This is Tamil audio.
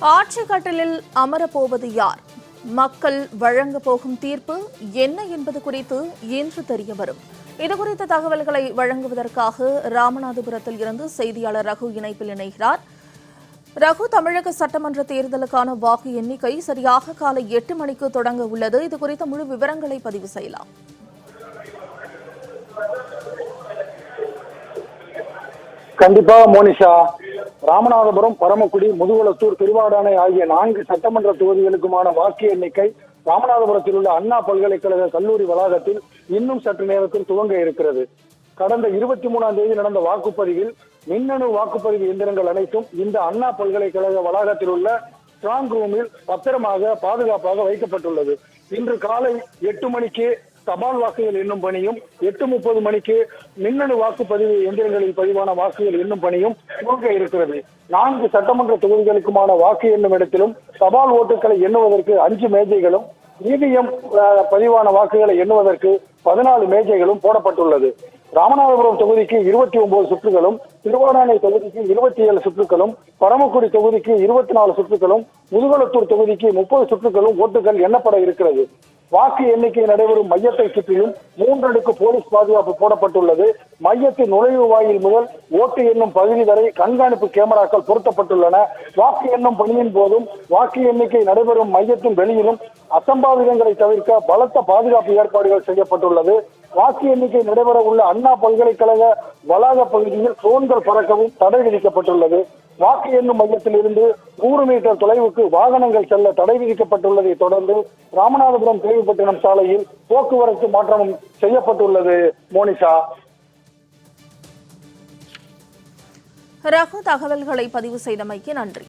ஆட்சி கட்டிலில் அமரப்போவது யார்? மக்கள் வழங்க போகும் தீர்ப்பு என்ன என்பது குறித்து இன்று தெரிய வரும். இதுகுறித்த தகவல்களை வழங்குவதற்காக ராமநாதபுரத்தில் இருந்து செய்தியாளர் ரகு இணைப்பில் இணைகிறார். ரகு, தமிழக சட்டமன்ற தேர்தலுக்கான வாக்கு எண்ணிக்கை சரியாக காலை 8 மணிக்கு தொடங்க உள்ளது. இதுகுறித்த முழு விவரங்களை பதிவு செய்யலாம். கண்டிப்பா மோனிஷா, ராமநாதபுரம், பரமக்குடி, முதுகுளத்தூர், திருவாடானை ஆகிய 4 சட்டமன்ற தொகுதிகளுக்குமான வாக்கு எண்ணிக்கை ராமநாதபுரத்தில் உள்ள அண்ணா பல்கலைக்கழக கல்லூரி வளாகத்தில் இன்னும் சற்று நேரத்தில் துவங்க இருக்கிறது. கடந்த 23ஆம் தேதி நடந்த வாக்குப்பதிவில் மின்னணு வாக்குப்பதிவு இயந்திரங்கள் அனைத்தும் இந்த அண்ணா பல்கலைக்கழக வளாகத்தில் உள்ள ஸ்ட்ராங் ரூமில் பத்திரமாக பாதுகாப்பாக வைக்கப்பட்டுள்ளது. இன்று காலை 8 மணிக்கு தபால் வாக்குகள் எண்ணும் பணியும் 8:30 மணிக்கு மின்னணு வாக்குப்பதிவு எந்திரங்களில் பதிவான வாக்குகள் எண்ணும் பணியும் துவங்க இருக்கிறது. 4 சட்டமன்ற தொகுதிகளுக்குமான வாக்கு எண்ணும் இடத்திலும் தபால் ஓட்டுகளை எண்ணுவதற்கு 5 மேஜைகளும், இவிஎம் பதிவான வாக்குகளை எண்ணுவதற்கு 14 மேஜைகளும் போடப்பட்டுள்ளது. ராமநாதபுரம் தொகுதிக்கு 29 சுற்றுகளும், திருவாடானை தொகுதிக்கு 27 சுற்றுகளும், பரமக்குடி தொகுதிக்கு 24 சுற்றுகளும், முதுகுளத்தூர் தொகுதிக்கு 30 சுற்றுகளும் ஓட்டுகள் எண்ணப்பட இருக்கிறது. வாக்கு எண்ணிக்கை நடைபெறும் மையத்தை சுற்றிலும் 3 அடுக்கு போலீஸ் பாதுகாப்பு போடப்பட்டுள்ளது. மையத்தின் நுழைவு வாயில் முதல் ஓட்டு எண்ணும் பகுதி வரை கண்காணிப்பு கேமராக்கள் பொருத்தப்பட்டுள்ளன. வாக்கு எண்ணும் பணியின் போதும் வாக்கு எண்ணிக்கை நடைபெறும் மையத்தின் வெளியிலும் அசம்பாவிதங்களை தவிர்க்க பலத்த பாதுகாப்பு ஏற்பாடுகள் செய்யப்பட்டுள்ளது. வாக்கு எண்ணிக்கை நடைபெற உள்ள அண்ணா பல்கலைக்கழக வளாக பகுதியில் ட்ரோன்கள் பறக்கவும் தடை விதிக்கப்பட்டுள்ளது. வாக்கு எண்ணும் மையத்தில் இருந்து 100 மீட்டர் தொலைவுக்கு வாகனங்கள் செல்ல தடை விதிக்கப்பட்டுள்ளதை தொடர்ந்து ராமநாதபுரம் தேவிப்பட்டினம் சாலையில் போக்குவரத்து மாற்றமும் செய்யப்பட்டுள்ளது. மோனிஷா, ரகு, தகவல்களை பதிவு செய்தமைக்கு நன்றி.